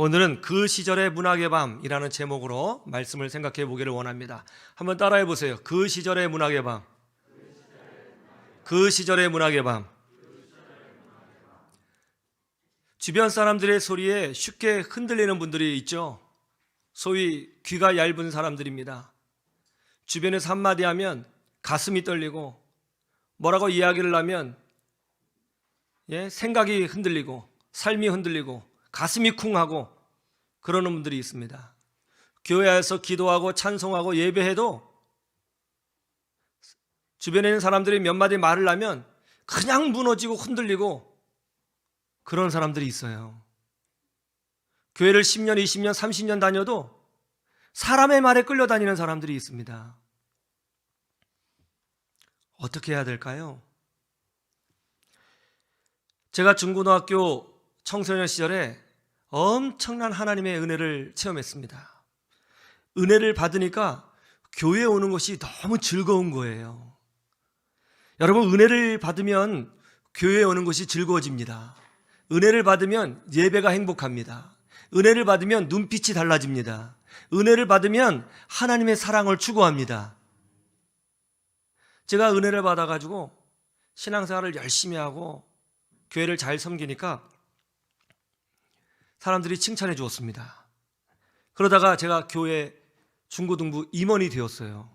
오늘은 그 시절의 문학의 밤이라는 제목으로 말씀을 생각해 보기를 원합니다. 한번 따라해 보세요. 그 시절의 문학의 밤. 그 시절의 문학의 밤. 주변 사람들의 소리에 쉽게 흔들리는 분들이 있죠. 소위 귀가 얇은 사람들입니다. 주변에서 한마디 하면 가슴이 떨리고, 뭐라고 이야기를 하면 생각이 흔들리고 삶이 흔들리고 가슴이 쿵하고 그러는 분들이 있습니다. 교회에서 기도하고 찬송하고 예배해도 주변에 있는 사람들이 몇 마디 말을 하면 그냥 무너지고 흔들리고 그런 사람들이 있어요. 교회를 10년, 20년, 30년 다녀도 사람의 말에 끌려다니는 사람들이 있습니다. 어떻게 해야 될까요? 제가 중고등학교 청소년 시절에 엄청난 하나님의 은혜를 체험했습니다. 은혜를 받으니까 교회에 오는 것이 너무 즐거운 거예요. 여러분, 은혜를 받으면 교회에 오는 것이 즐거워집니다. 은혜를 받으면 예배가 행복합니다. 은혜를 받으면 눈빛이 달라집니다. 은혜를 받으면 하나님의 사랑을 추구합니다. 제가 은혜를 받아가지고 신앙생활을 열심히 하고 교회를 잘 섬기니까 사람들이 칭찬해 주었습니다. 그러다가 제가 교회 중고등부 임원이 되었어요.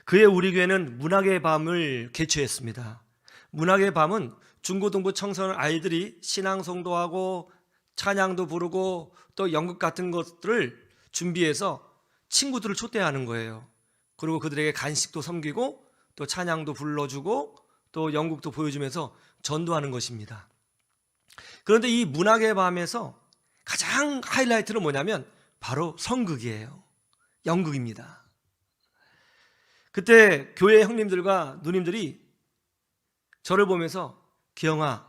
그해 우리 교회는 문학의 밤을 개최했습니다. 문학의 밤은 중고등부 청소년 아이들이 신앙송도하고 찬양도 부르고 또 연극 같은 것들을 준비해서 친구들을 초대하는 거예요. 그리고 그들에게 간식도 섬기고 또 찬양도 불러주고 또 연극도 보여주면서 전도하는 것입니다. 그런데 이 문학의 밤에서 가장 하이라이트는 뭐냐면 바로 성극이에요. 연극입니다. 그때 교회 형님들과 누님들이 저를 보면서 기영아,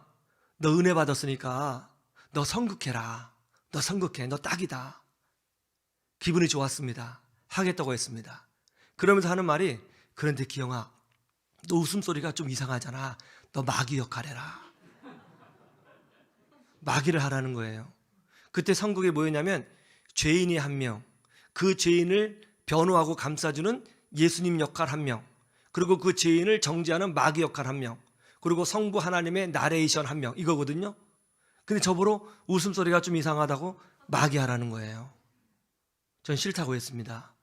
너 은혜 받았으니까 너 성극해라. 너 성극해. 너 딱이다. 기분이 좋았습니다. 하겠다고 했습니다. 그러면서 하는 말이, 그런데 기영아, 너 웃음소리가 좀 이상하잖아. 너 마귀 역할 해라. 마귀를 하라는 거예요. 그때 성극이 뭐였냐면 죄인이 한 명, 그 죄인을 변호하고 감싸주는 예수님 역할 한 명, 그리고 그 죄인을 정죄하는 마귀 역할 한 명, 그리고 성부 하나님의 나레이션 한 명, 이거거든요. 근데 저보러 웃음소리가 좀 이상하다고 마귀 하라는 거예요. 전 싫다고 했습니다.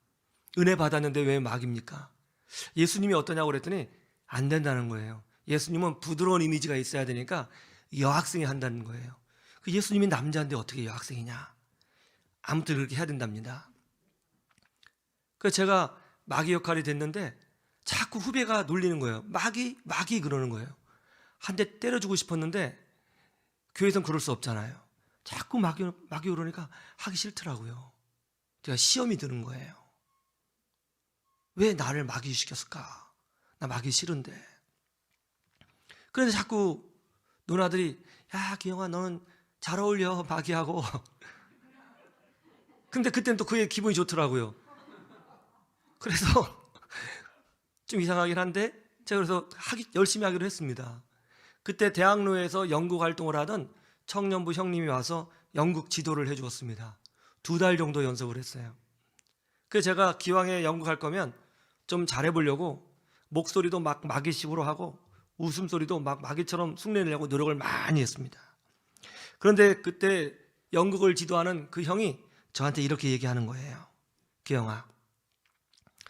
은혜 받았는데 왜 마귀입니까? 예수님이 어떠냐고 그랬더니 안 된다는 거예요. 예수님은 부드러운 이미지가 있어야 되니까 여학생이 한다는 거예요. 그 예수님이 남자인데 어떻게 여학생이냐? 아무튼 그렇게 해야 된답니다. 그래서 제가 마귀 역할이 됐는데 자꾸 후배가 놀리는 거예요. 마귀 그러는 거예요. 한 대 때려주고 싶었는데 교회에선 그럴 수 없잖아요. 자꾸 마귀 그러니까 하기 싫더라고요. 제가 시험이 드는 거예요. 왜 나를 마귀 시켰을까? 나 마귀 싫은데. 그런데 자꾸 누나들이, 야 기영아, 너는 잘 어울려 마귀하고. 근데 그때는 또 그게 기분이 좋더라고요. 그래서 좀 이상하긴 한데 제가 그래서 열심히 하기로 했습니다. 그때 대학로에서 연극 활동을 하던 청년부 형님이 와서 연극 지도를 해주었습니다. 2달 정도 연습을 했어요. 그래서 제가 기왕에 연극할 거면 좀 잘해보려고 목소리도 막 마귀식으로 하고 웃음소리도 막 마귀처럼 흉내내려고 노력을 많이 했습니다. 그런데 그때 연극을 지도하는 그 형이 저한테 이렇게 얘기하는 거예요. 기영아,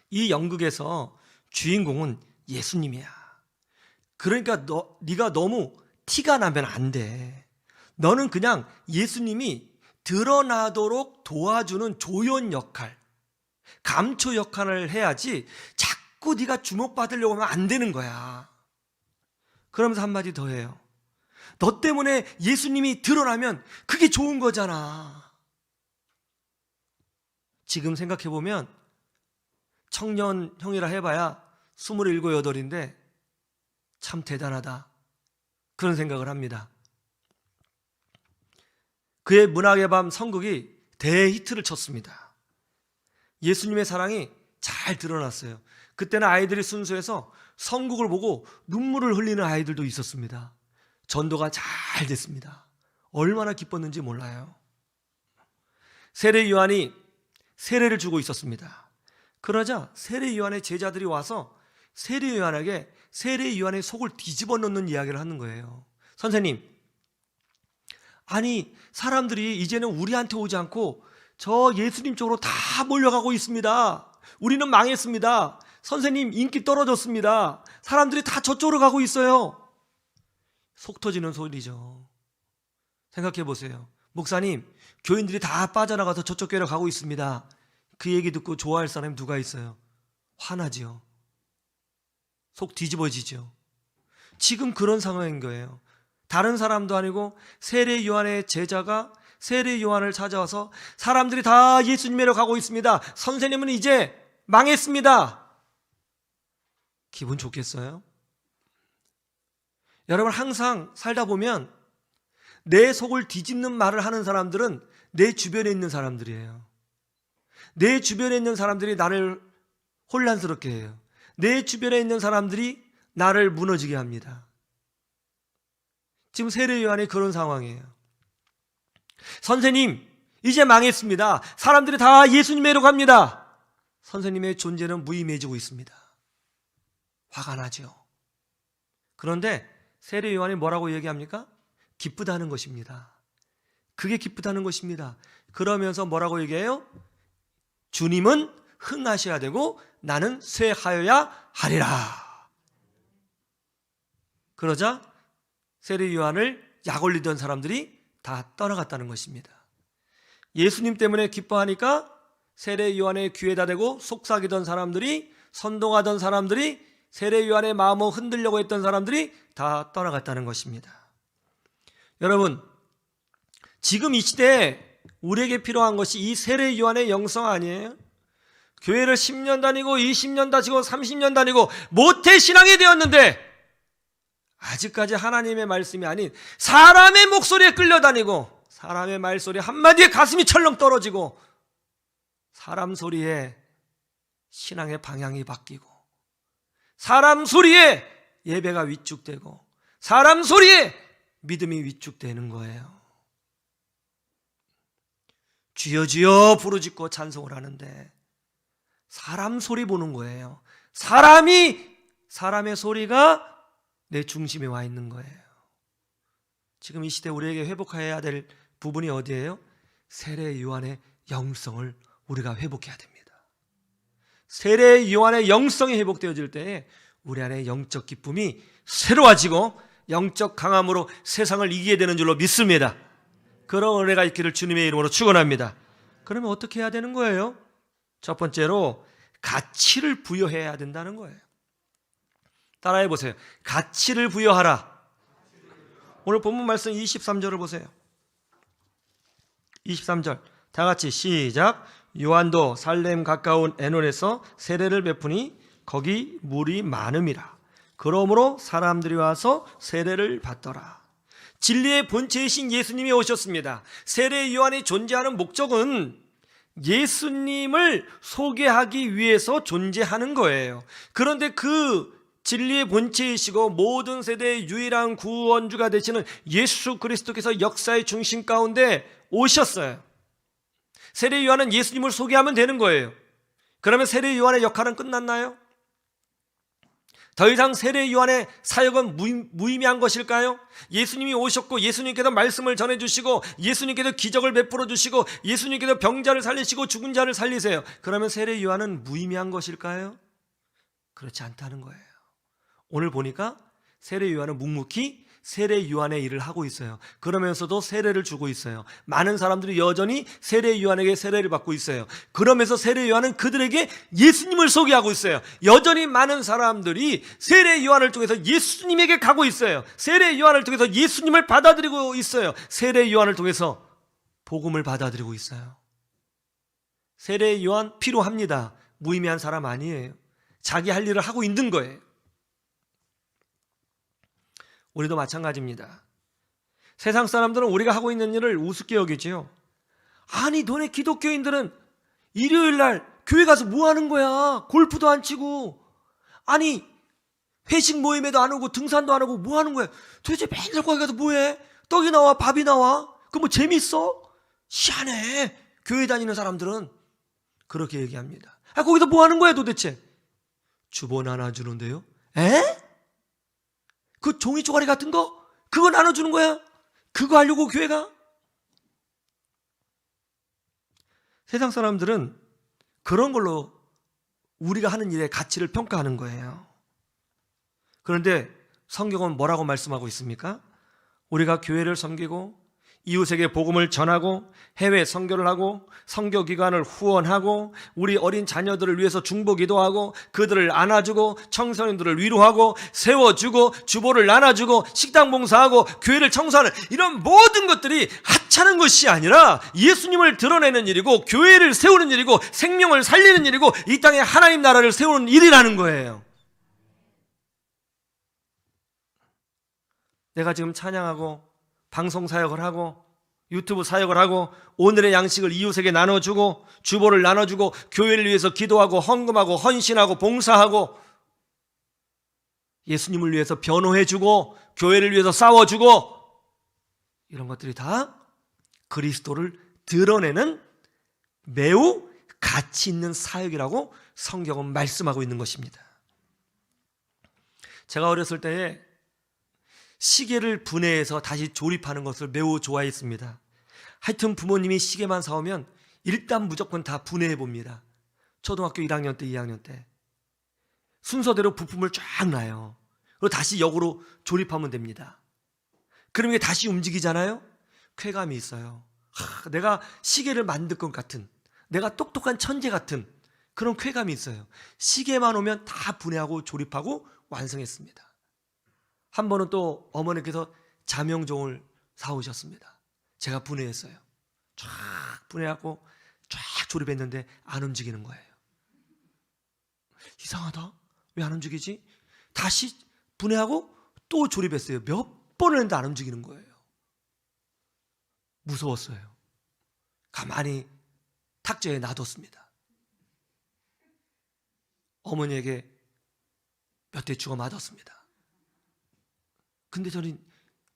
이 연극에서 주인공은 예수님이야. 그러니까 네가 너무 티가 나면 안 돼. 너는 그냥 예수님이 드러나도록 도와주는 조연 역할, 감초 역할을 해야지 자꾸 네가 주목받으려고 하면 안 되는 거야. 그러면서 한마디 더 해요. 너 때문에 예수님이 드러나면 그게 좋은 거잖아. 지금 생각해보면 청년 형이라 해봐야 27, 8인데 참 대단하다, 그런 생각을 합니다. 그의 문학의 밤 성극이 대히트를 쳤습니다. 예수님의 사랑이 잘 드러났어요. 그때는 아이들이 순수해서 성극을 보고 눈물을 흘리는 아이들도 있었습니다. 전도가 잘 됐습니다. 얼마나 기뻤는지 몰라요. 세례 요한이 세례를 주고 있었습니다. 그러자 세례 요한의 제자들이 와서 세례 요한에게 세례 요한의 속을 뒤집어 놓는 이야기를 하는 거예요. 선생님, 아니 사람들이 이제는 우리한테 오지 않고 저 예수님 쪽으로 다 몰려가고 있습니다. 우리는 망했습니다. 선생님 인기 떨어졌습니다. 사람들이 다 저쪽으로 가고 있어요. 속 터지는 소리죠. 생각해 보세요. 목사님, 교인들이 다 빠져나가서 저쪽 교회로 가고 있습니다. 그 얘기 듣고 좋아할 사람이 누가 있어요? 화나지요. 속 뒤집어지죠. 지금 그런 상황인 거예요. 다른 사람도 아니고 세례 요한의 제자가 세례 요한을 찾아와서 사람들이 다 예수님으로 가고 있습니다. 선생님은 이제 망했습니다. 기분 좋겠어요? 여러분, 항상 살다 보면 내 속을 뒤집는 말을 하는 사람들은 내 주변에 있는 사람들이에요. 내 주변에 있는 사람들이 나를 혼란스럽게 해요. 내 주변에 있는 사람들이 나를 무너지게 합니다. 지금 세례 요한이 그런 상황이에요. 선생님, 이제 망했습니다. 사람들이 다 예수님에로 갑니다. 선생님의 존재는 무의미해지고 있습니다. 화가 나죠. 그런데 세례 요한이 뭐라고 얘기합니까? 기쁘다는 것입니다. 그게 기쁘다는 것입니다. 그러면서 뭐라고 얘기해요? 주님은 흥하셔야 되고 나는 쇠하여야 하리라. 그러자 세례 요한을 약 올리던 사람들이 다 떠나갔다는 것입니다. 예수님 때문에 기뻐하니까 세례 요한의 귀에다 대고 속삭이던 사람들이, 선동하던 사람들이, 세례 요한의 마음을 흔들려고 했던 사람들이 다 떠나갔다는 것입니다. 여러분, 지금 이 시대에 우리에게 필요한 것이 이 세례 요한의 영성 아니에요? 교회를 10년 다니고 20년 다니고 30년 다니고 모태신앙이 되었는데 아직까지 하나님의 말씀이 아닌 사람의 목소리에 끌려다니고 사람의 말소리 한마디에 가슴이 철렁 떨어지고 사람 소리에 신앙의 방향이 바뀌고 사람 소리에 예배가 위축되고 사람 소리에 믿음이 위축되는 거예요. 주여 주여 부르짖고 찬송을 하는데 사람 소리 보는 거예요. 사람의 소리가 내 중심에 와 있는 거예요. 지금 이 시대 우리에게 회복해야 될 부분이 어디예요? 세례 요한의 영성을 우리가 회복해야 됩니다. 세례 요한의 영성이 회복되어질 때에 우리 안에 영적 기쁨이 새로워지고 영적 강함으로 세상을 이기게 되는 줄로 믿습니다. 그런 은혜가 있기를 주님의 이름으로 축원합니다. 그러면 어떻게 해야 되는 거예요? 첫 번째로 가치를 부여해야 된다는 거예요. 따라해 보세요. 가치를 부여하라. 오늘 본문 말씀 23절을 보세요. 23절 다 같이 시작. 요한도 살렘 가까운 에논에서 세례를 베푸니 거기 물이 많음이라. 그러므로 사람들이 와서 세례를 받더라. 진리의 본체이신 예수님이 오셨습니다. 세례 요한이 존재하는 목적은 예수님을 소개하기 위해서 존재하는 거예요. 그런데 그 진리의 본체이시고 모든 세대의 유일한 구원주가 되시는 예수 그리스도께서 역사의 중심 가운데 오셨어요. 세례 요한은 예수님을 소개하면 되는 거예요. 그러면 세례 요한의 역할은 끝났나요? 더 이상 세례 요한의 사역은 무의미한 것일까요? 예수님이 오셨고 예수님께서 말씀을 전해주시고 예수님께서 기적을 베풀어 주시고 예수님께서 병자를 살리시고 죽은 자를 살리세요. 그러면 세례 요한은 무의미한 것일까요? 그렇지 않다는 거예요. 오늘 보니까 세례 요한은 묵묵히 세례 요한의 일을 하고 있어요. 그러면서도 세례를 주고 있어요. 많은 사람들이 여전히 세례 요한에게 세례를 받고 있어요. 그러면서 세례 요한은 그들에게 예수님을 소개하고 있어요. 여전히 많은 사람들이 세례 요한을 통해서 예수님에게 가고 있어요. 세례 요한을 통해서 예수님을 받아들이고 있어요. 세례 요한을 통해서 복음을 받아들이고 있어요. 세례 요한 필요합니다. 무의미한 사람 아니에요. 자기 할 일을 하고 있는 거예요. 우리도 마찬가지입니다. 세상 사람들은 우리가 하고 있는 일을 우습게 여기지요. 아니 너네 기독교인들은 일요일 날 교회 가서 뭐 하는 거야? 골프도 안 치고, 아니 회식 모임에도 안 오고 등산도 안 하고 뭐 하는 거야? 도대체 맨날 거기 가서 뭐 해? 떡이 나와 밥이 나와? 그거 뭐 재밌어? 희한해. 교회 다니는 사람들은 그렇게 얘기합니다. 거기서 뭐 하는 거야 도대체? 주보 나눠주는데요. 그 종이 쪼가리 같은 거? 그거 나눠주는 거야? 그거 하려고 교회가? 세상 사람들은 그런 걸로 우리가 하는 일의 가치를 평가하는 거예요. 그런데 성경은 뭐라고 말씀하고 있습니까? 우리가 교회를 섬기고 이웃에게 복음을 전하고 해외 선교를 하고 선교기관을 후원하고 우리 어린 자녀들을 위해서 중보기도하고 그들을 안아주고 청소년들을 위로하고 세워주고 주보를 나눠주고 식당 봉사하고 교회를 청소하는 이런 모든 것들이 하찮은 것이 아니라 예수님을 드러내는 일이고 교회를 세우는 일이고 생명을 살리는 일이고 이 땅에 하나님 나라를 세우는 일이라는 거예요. 내가 지금 찬양하고 방송 사역을 하고 유튜브 사역을 하고 오늘의 양식을 이웃에게 나눠주고 주보를 나눠주고 교회를 위해서 기도하고 헌금하고 헌신하고 봉사하고 예수님을 위해서 변호해주고 교회를 위해서 싸워주고 이런 것들이 다 그리스도를 드러내는 매우 가치 있는 사역이라고 성경은 말씀하고 있는 것입니다. 제가 어렸을 때에 시계를 분해해서 다시 조립하는 것을 매우 좋아했습니다. 하여튼 부모님이 시계만 사오면 일단 무조건 다 분해해 봅니다. 초등학교 1학년 때, 2학년 때 순서대로 부품을 쫙 놔요. 그리고 다시 역으로 조립하면 됩니다. 그럼 이게 다시 움직이잖아요. 쾌감이 있어요. 내가 시계를 만들 것 같은, 내가 똑똑한 천재 같은 그런 쾌감이 있어요. 시계만 오면 다 분해하고 조립하고 완성했습니다. 한 번은 또 어머니께서 자명종을 사오셨습니다. 제가 분해했어요. 쫙 분해하고 쫙 조립했는데 안 움직이는 거예요. 이상하다. 왜 안 움직이지? 다시 분해하고 또 조립했어요. 몇 번을 했는데 안 움직이는 거예요. 무서웠어요. 가만히 탁자에 놔뒀습니다. 어머니에게 몇 대 주고 맞았습니다. 근데 저는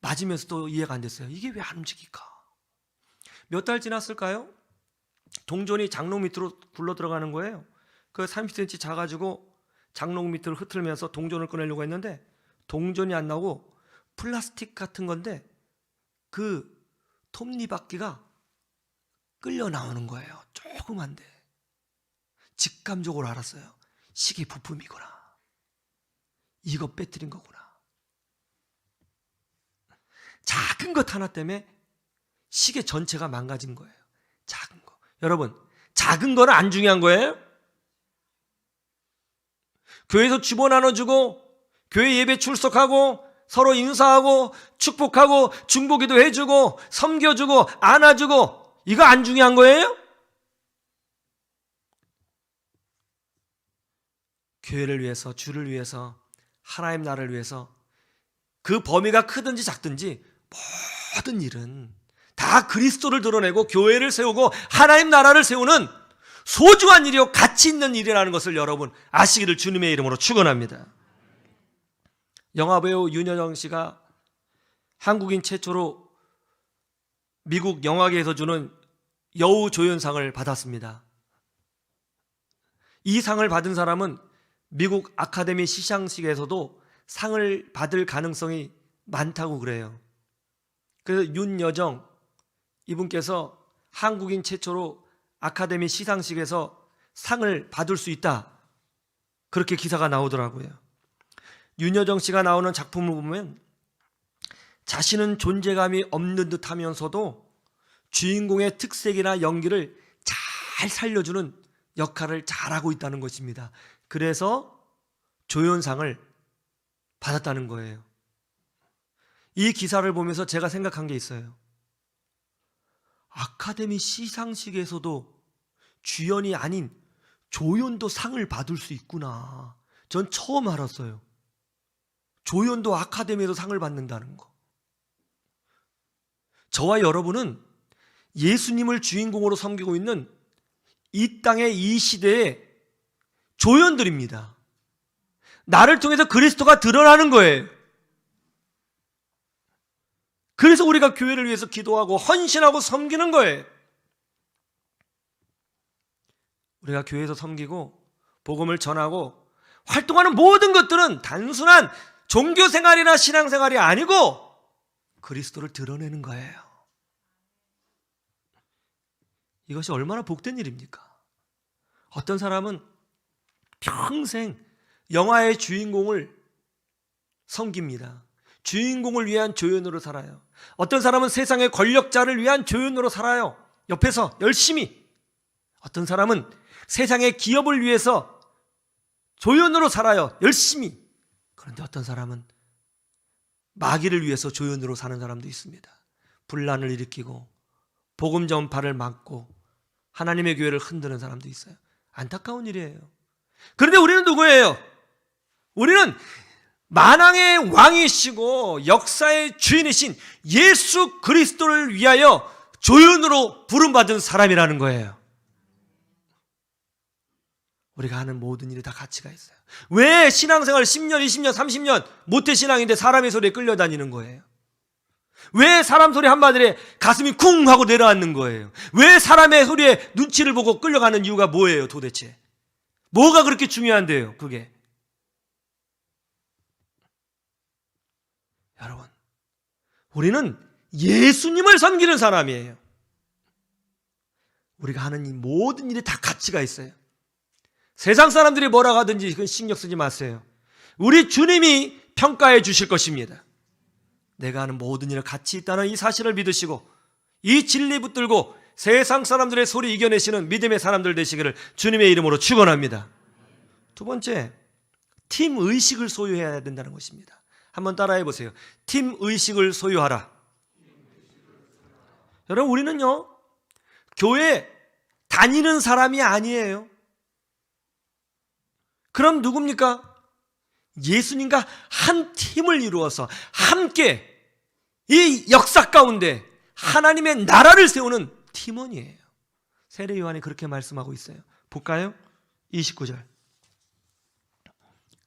맞으면서도 이해가 안 됐어요. 이게 왜 안 움직일까? 몇 달 지났을까요? 동전이 장롱 밑으로 굴러 들어가는 거예요. 그 30cm 작아지고 장롱 밑으로 흐트러면서 동전을 꺼내려고 했는데 동전이 안 나오고 플라스틱 같은 건데 그 톱니바퀴가 끌려 나오는 거예요. 조그만데. 직감적으로 알았어요. 시계 부품이구나. 이거 빼뜨린 거구나. 작은 것 하나 때문에 시계 전체가 망가진 거예요. 작은 거. 여러분, 작은 거는 안 중요한 거예요? 교회에서 주보 나눠주고 교회 예배 출석하고 서로 인사하고 축복하고 중보기도 해주고 섬겨주고 안아주고 이거 안 중요한 거예요? 교회를 위해서, 주를 위해서, 하나님 나라를 위해서 그 범위가 크든지 작든지 모든 일은 다 그리스도를 드러내고 교회를 세우고 하나님 나라를 세우는 소중한 일이요 가치 있는 일이라는 것을 여러분 아시기를 주님의 이름으로 축원합니다. 영화배우 윤여정 씨가 한국인 최초로 미국 영화계에서 주는 여우조연상을 받았습니다. 이 상을 받은 사람은 미국 아카데미 시상식에서도 상을 받을 가능성이 많다고 그래요. 그래서 윤여정 이분께서 한국인 최초로 아카데미 시상식에서 상을 받을 수 있다. 그렇게 기사가 나오더라고요. 윤여정 씨가 나오는 작품을 보면 자신은 존재감이 없는 듯 하면서도 주인공의 특색이나 연기를 잘 살려주는 역할을 잘하고 있다는 것입니다. 그래서 조연상을 받았다는 거예요. 이 기사를 보면서 제가 생각한 게 있어요. 아카데미 시상식에서도 주연이 아닌 조연도 상을 받을 수 있구나. 전 처음 알았어요. 조연도 아카데미에서 상을 받는다는 거. 저와 여러분은 예수님을 주인공으로 섬기고 있는 이 땅의 이 시대의 조연들입니다. 나를 통해서 그리스도가 드러나는 거예요. 그래서 우리가 교회를 위해서 기도하고 헌신하고 섬기는 거예요. 우리가 교회에서 섬기고 복음을 전하고 활동하는 모든 것들은 단순한 종교생활이나 신앙생활이 아니고 그리스도를 드러내는 거예요. 이것이 얼마나 복된 일입니까? 어떤 사람은 평생 영화의 주인공을 섬깁니다. 주인공을 위한 조연으로 살아요. 어떤 사람은 세상의 권력자를 위한 조연으로 살아요. 옆에서 열심히. 어떤 사람은 세상의 기업을 위해서 조연으로 살아요. 열심히. 그런데 어떤 사람은 마귀를 위해서 조연으로 사는 사람도 있습니다. 분란을 일으키고 복음 전파를 막고 하나님의 교회를 흔드는 사람도 있어요. 안타까운 일이에요. 그런데 우리는 누구예요? 우리는 만왕의 왕이시고 역사의 주인이신 예수 그리스도를 위하여 조연으로 부름받은 사람이라는 거예요. 우리가 하는 모든 일이 다 가치가 있어요. 왜 신앙생활 10년, 20년, 30년 모태신앙인데 사람의 소리에 끌려다니는 거예요? 왜 사람 소리 한마디에 가슴이 쿵 하고 내려앉는 거예요? 왜 사람의 소리에 눈치를 보고 끌려가는 이유가 뭐예요 도대체? 뭐가 그렇게 중요한데요 그게? 여러분, 우리는 예수님을 섬기는 사람이에요. 우리가 하는 이 모든 일이 다 가치가 있어요. 세상 사람들이 뭐라고 하든지 그건 신경 쓰지 마세요. 우리 주님이 평가해 주실 것입니다. 내가 하는 모든 일에 가치 있다는 이 사실을 믿으시고 이 진리 붙들고 세상 사람들의 소리 이겨내시는 믿음의 사람들 되시기를 주님의 이름으로 축원합니다. 두 번째, 팀 의식을 소유해야 된다는 것입니다. 한번 따라해 보세요. 팀 의식을 소유하라. 여러분, 우리는요 교회 다니는 사람이 아니에요. 그럼 누굽니까? 예수님과 한 팀을 이루어서 함께 이 역사 가운데 하나님의 나라를 세우는 팀원이에요. 세례 요한이 그렇게 말씀하고 있어요. 볼까요? 29절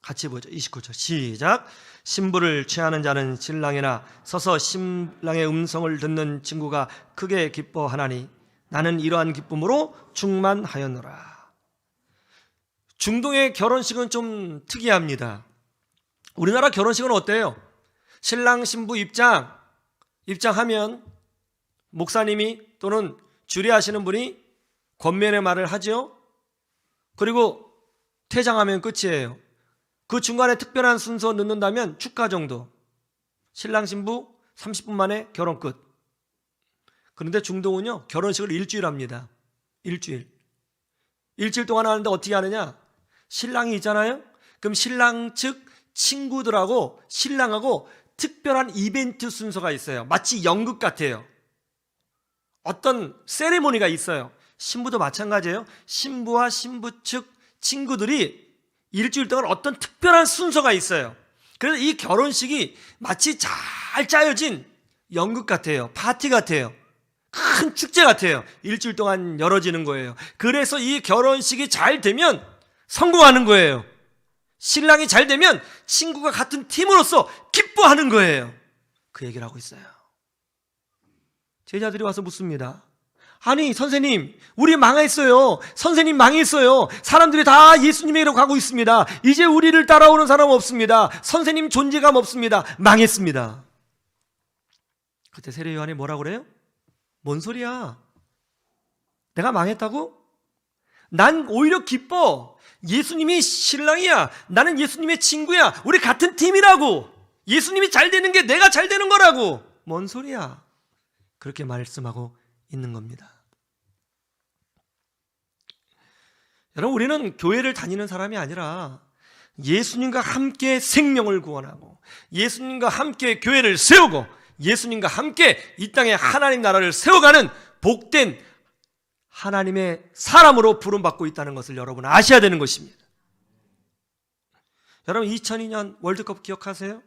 같이 보죠. 29절 시작. 신부를 취하는 자는 신랑이나 서서 신랑의 음성을 듣는 친구가 크게 기뻐하나니 나는 이러한 기쁨으로 충만하였노라. 중동의 결혼식은 좀 특이합니다. 우리나라 결혼식은 어때요? 신랑 신부 입장하면 목사님이 또는 주례하시는 분이 권면의 말을 하죠. 그리고 퇴장하면 끝이에요. 그 중간에 특별한 순서 넣는다면 축가 정도. 신랑 신부 30분 만에 결혼 끝. 그런데 중동은요 결혼식을 일주일 합니다. 일주일 동안 하는데 어떻게 하느냐? 신랑이 있잖아요. 그럼 신랑 측 친구들하고 신랑하고 특별한 이벤트 순서가 있어요. 마치 연극 같아요. 어떤 세리머니가 있어요. 신부도 마찬가지예요. 신부와 신부 측 친구들이 일주일 동안 어떤 특별한 순서가 있어요. 그래서 이 결혼식이 마치 잘 짜여진 연극 같아요. 파티 같아요. 큰 축제 같아요. 일주일 동안 열어지는 거예요. 그래서 이 결혼식이 잘 되면 성공하는 거예요. 신랑이 잘 되면 친구가 같은 팀으로서 기뻐하는 거예요. 그 얘기를 하고 있어요. 제자들이 와서 묻습니다. 아니 선생님, 우리 망했어요. 선생님 망했어요. 사람들이 다 예수님에게로 가고 있습니다. 이제 우리를 따라오는 사람 없습니다. 선생님 존재감 없습니다. 망했습니다. 그때 세례 요한이 뭐라고 그래요? 뭔 소리야? 내가 망했다고? 난 오히려 기뻐. 예수님이 신랑이야. 나는 예수님의 친구야. 우리 같은 팀이라고. 예수님이 잘 되는 게 내가 잘 되는 거라고. 뭔 소리야? 그렇게 말씀하고 있는 겁니다. 여러분, 우리는 교회를 다니는 사람이 아니라 예수님과 함께 생명을 구원하고 예수님과 함께 교회를 세우고 예수님과 함께 이 땅에 하나님 나라를 세워가는 복된 하나님의 사람으로 부름받고 있다는 것을 여러분 아셔야 되는 것입니다. 여러분 2002년 월드컵 기억하세요?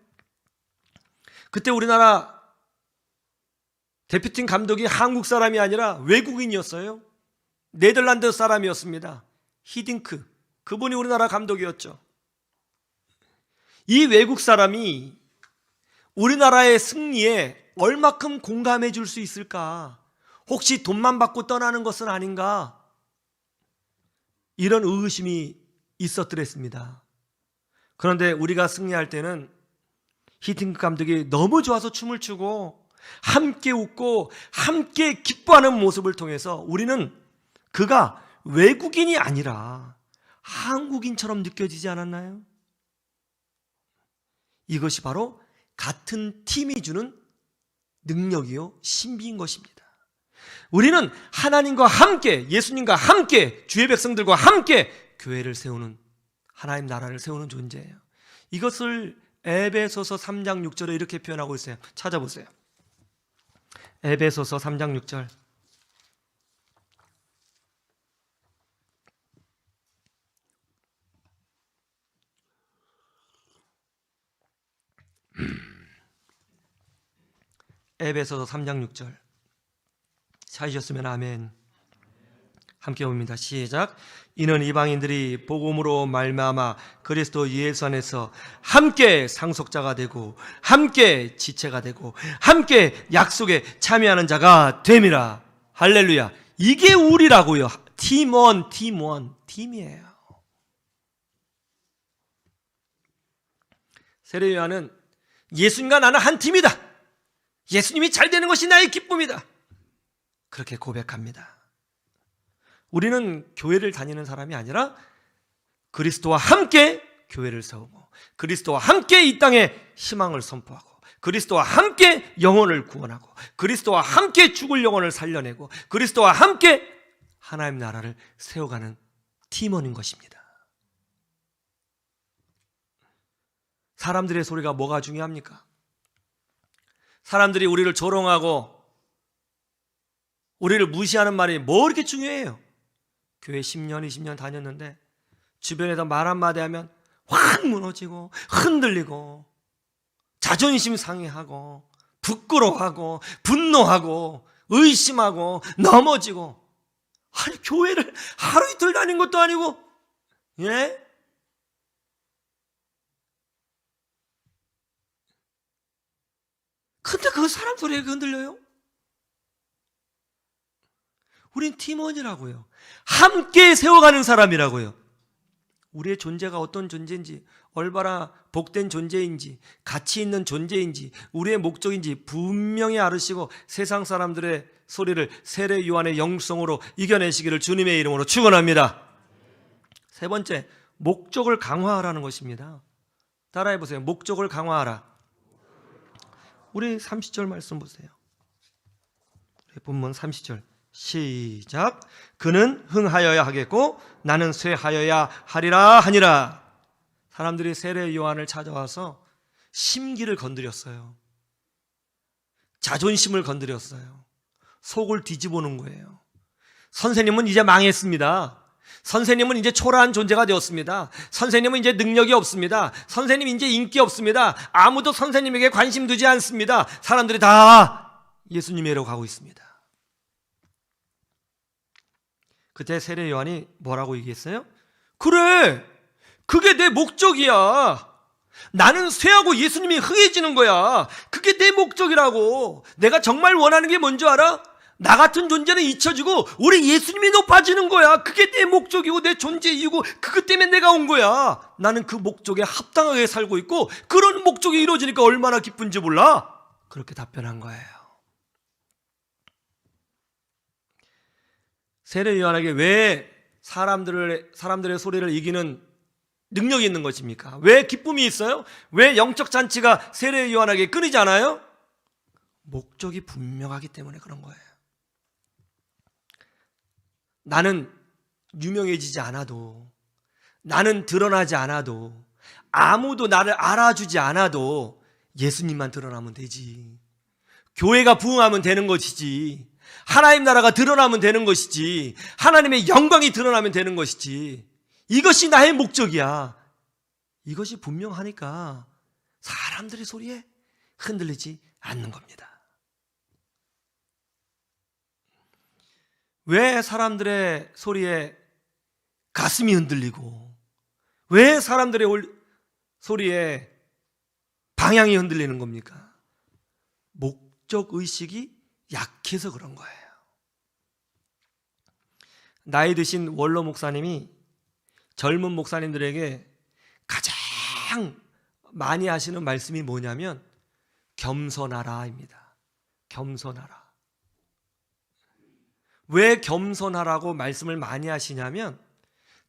그때 우리나라 대표팀 감독이 한국 사람이 아니라 외국인이었어요. 네덜란드 사람이었습니다. 히딩크. 그분이 우리나라 감독이었죠. 이 외국 사람이 우리나라의 승리에 얼마큼 공감해 줄 수 있을까? 혹시 돈만 받고 떠나는 것은 아닌가? 이런 의심이 있었더랬습니다. 그런데 우리가 승리할 때는 히팅크 감독이 너무 좋아서 춤을 추고 함께 웃고 함께 기뻐하는 모습을 통해서 우리는 그가 외국인이 아니라 한국인처럼 느껴지지 않았나요? 이것이 바로 같은 팀이 주는 능력이요 신비인 것입니다. 우리는 하나님과 함께, 예수님과 함께, 주의 백성들과 함께 교회를 세우는, 하나님 나라를 세우는 존재예요. 이것을 에베소서 3장 6절에 이렇게 표현하고 있어요. 찾아보세요. 에베소서 3장 6절. 에베소서 3장 6절. 찾으셨으면 아멘. 함께 봅니다. 시작. 이는 이방인들이 복음으로 말미암아 그리스도 예수 안에서 함께 상속자가 되고 함께 지체가 되고 함께 약속에 참여하는 자가 됨이라. 할렐루야. 이게 우리라고요. 팀원, 팀이에요. 세례 요한은 예수님과 나는 한 팀이다. 예수님이 잘 되는 것이 나의 기쁨이다. 그렇게 고백합니다. 우리는 교회를 다니는 사람이 아니라 그리스도와 함께 교회를 세우고 그리스도와 함께 이 땅에 희망을 선포하고 그리스도와 함께 영혼을 구원하고 그리스도와 함께 죽을 영혼을 살려내고 그리스도와 함께 하나님 나라를 세워가는 팀원인 것입니다. 사람들의 소리가 뭐가 중요합니까? 사람들이 우리를 조롱하고 우리를 무시하는 말이 뭐 이렇게 중요해요? 교회 10년, 20년 다녔는데 주변에서 말 한마디 하면 확 무너지고 흔들리고 자존심 상해하고 부끄러워하고 분노하고 의심하고 넘어지고, 아니 교회를 하루 이틀 다닌 것도 아니고, 예? 근데 그 사람 소리에 흔들려요? 우린 팀원이라고요. 함께 세워가는 사람이라고요. 우리의 존재가 어떤 존재인지, 얼마나 복된 존재인지, 가치 있는 존재인지, 우리의 목적인지 분명히 알으시고 세상 사람들의 소리를 세례 요한의 영성으로 이겨내시기를 주님의 이름으로 축원합니다. 세 번째, 목적을 강화하라는 것입니다. 따라해 보세요. 목적을 강화하라. 우리 30절 말씀 보세요. 본문 30절 시작. 그는 흥하여야 하겠고 나는 쇠하여야 하리라 하니라. 사람들이 세례 요한을 찾아와서 심기를 건드렸어요. 자존심을 건드렸어요. 속을 뒤집어 놓은 거예요. 선생님은 이제 망했습니다. 선생님은 이제 초라한 존재가 되었습니다. 선생님은 이제 능력이 없습니다. 선생님 이제 인기 없습니다. 아무도 선생님에게 관심 두지 않습니다. 사람들이 다 예수님에게로 가고 있습니다. 그때 세례 요한이 뭐라고 얘기했어요? 그래, 그게 내 목적이야. 나는 쇠하고 예수님이 흥해지는 거야. 그게 내 목적이라고. 내가 정말 원하는 게 뭔지 알아? 나 같은 존재는 잊혀지고 우리 예수님이 높아지는 거야. 그게 내 목적이고 내 존재 이유고 그것 때문에 내가 온 거야. 나는 그 목적에 합당하게 살고 있고 그런 목적이 이루어지니까 얼마나 기쁜지 몰라? 그렇게 답변한 거예요. 세례 요한에게 왜 사람들의 소리를 이기는 능력이 있는 것입니까? 왜 기쁨이 있어요? 왜 영적 잔치가 세례 요한에게 끊이지 않아요? 목적이 분명하기 때문에 그런 거예요. 나는 유명해지지 않아도, 나는 드러나지 않아도, 아무도 나를 알아주지 않아도 예수님만 드러나면 되지. 교회가 부흥하면 되는 것이지. 하나님 나라가 드러나면 되는 것이지. 하나님의 영광이 드러나면 되는 것이지. 이것이 나의 목적이야. 이것이 분명하니까 사람들의 소리에 흔들리지 않는 겁니다. 왜 사람들의 소리에 가슴이 흔들리고 왜 사람들의 소리에 방향이 흔들리는 겁니까? 목적의식이 약해서 그런 거예요. 나이 드신 원로 목사님이 젊은 목사님들에게 가장 많이 하시는 말씀이 뭐냐면 겸손하라입니다. 겸손하라. 왜 겸손하라고 말씀을 많이 하시냐면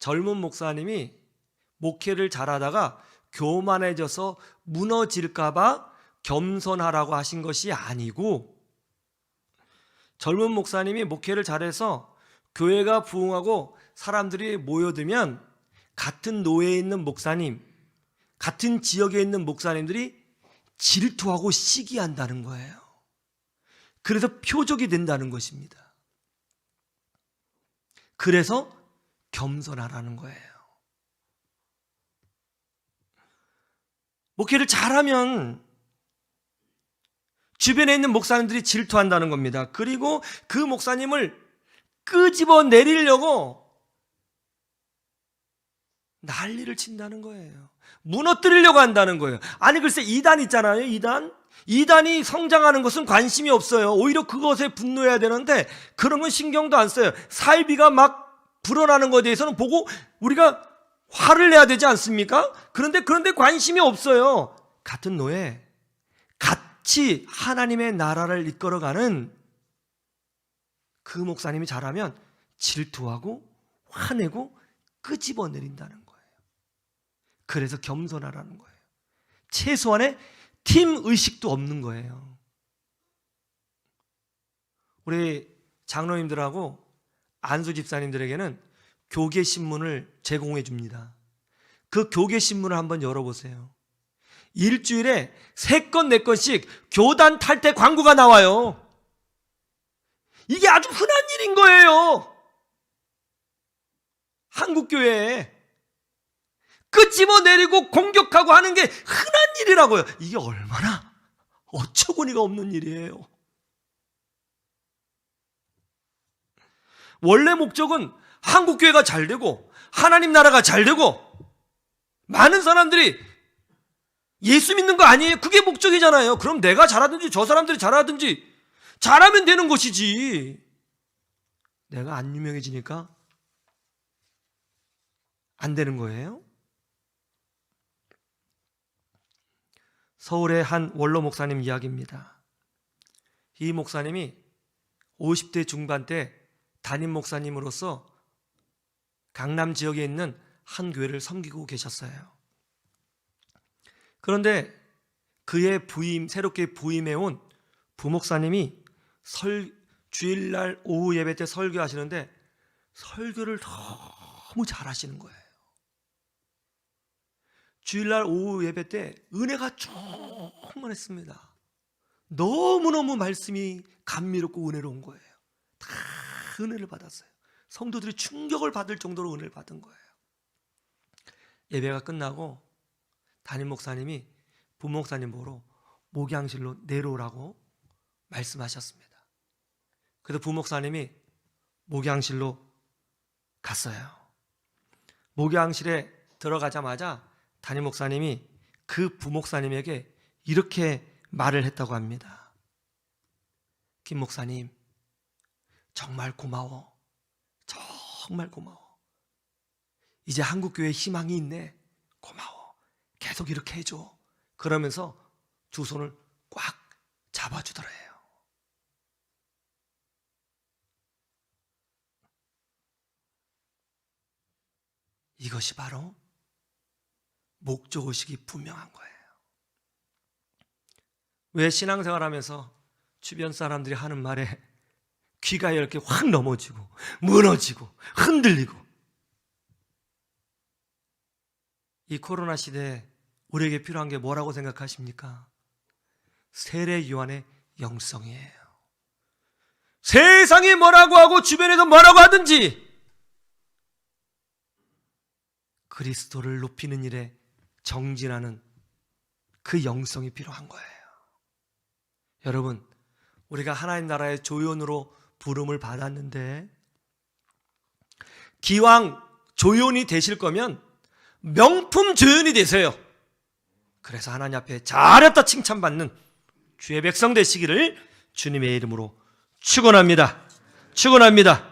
젊은 목사님이 목회를 잘하다가 교만해져서 무너질까 봐 겸손하라고 하신 것이 아니고, 젊은 목사님이 목회를 잘해서 교회가 부흥하고 사람들이 모여들면 같은 노예에 있는 목사님, 같은 지역에 있는 목사님들이 질투하고 시기한다는 거예요. 그래서 표적이 된다는 것입니다. 그래서 겸손하라는 거예요. 목회를 잘하면 주변에 있는 목사님들이 질투한다는 겁니다. 그리고 그 목사님을 끄집어 내리려고 난리를 친다는 거예요. 무너뜨리려고 한다는 거예요. 아니 글쎄 이단 있잖아요. 이단이 성장하는 것은 관심이 없어요. 오히려 그것에 분노해야 되는데 그런 건 신경도 안 써요. 사이비가 막 불어나는 것에 대해서는 보고 우리가 화를 내야 되지 않습니까? 그런데 관심이 없어요. 같은 노예, 같이 하나님의 나라를 이끌어가는 그 목사님이 잘하면 질투하고 화내고 끄집어내린다는 거예요. 그래서 겸손하라는 거예요. 최소한의 팀 의식도 없는 거예요. 우리 장로님들하고 안수 집사님들에게는 교계 신문을 제공해 줍니다. 그 교계 신문을 한번 열어보세요. 일주일에 3건 4건씩 교단 탈퇴 광고가 나와요. 이게 아주 흔한 일인 거예요. 한국교회에 끄집어내리고 공격하고 하는 게 흔한 일이라고요. 이게 얼마나 어처구니가 없는 일이에요. 원래 목적은 한국교회가 잘 되고 하나님 나라가 잘 되고 많은 사람들이 예수 믿는 거 아니에요? 그게 목적이잖아요. 그럼 내가 잘하든지 저 사람들이 잘하든지 잘하면 되는 것이지. 내가 안 유명해지니까 안 되는 거예요? 서울의 한 원로 목사님 이야기입니다. 이 목사님이 50대 중반 때 담임 목사님으로서 강남 지역에 있는 한 교회를 섬기고 계셨어요. 그런데 그의 새롭게 부임해온 부목사님이 주일날 오후 예배 때 설교하시는데 설교를 너무 잘하시는 거예요. 주일날 오후 예배 때 은혜가 충만했습니다. 너무너무 말씀이 감미롭고 은혜로운 거예요. 다 은혜를 받았어요. 성도들이 충격을 받을 정도로 은혜를 받은 거예요. 예배가 끝나고 담임 목사님이 부목사님 보러 목양실로 내려오라고 말씀하셨습니다. 그래서 부목사님이 목양실로 갔어요. 목양실에 들어가자마자 담임 목사님이 그 부목사님에게 이렇게 말을 했다고 합니다. 김 목사님, 정말 고마워. 정말 고마워. 이제 한국교회에 희망이 있네. 고마워. 계속 이렇게 해줘. 그러면서 두 손을 꽉 잡아주더래요. 이것이 바로 목적의식이 분명한 거예요. 왜 신앙생활하면서 주변 사람들이 하는 말에 귀가 이렇게 확 넘어지고 무너지고 흔들리고, 이 코로나 시대에 우리에게 필요한 게 뭐라고 생각하십니까? 세례 요한의 영성이에요. 세상이 뭐라고 하고 주변에서 뭐라고 하든지 그리스도를 높이는 일에 정진하는 그 영성이 필요한 거예요. 여러분, 우리가 하나님 나라의 조연으로 부름을 받았는데 기왕 조연이 되실 거면 명품 조연이 되세요. 그래서 하나님 앞에 잘했다 칭찬받는 주의 백성 되시기를 주님의 이름으로 축원합니다. 축원합니다.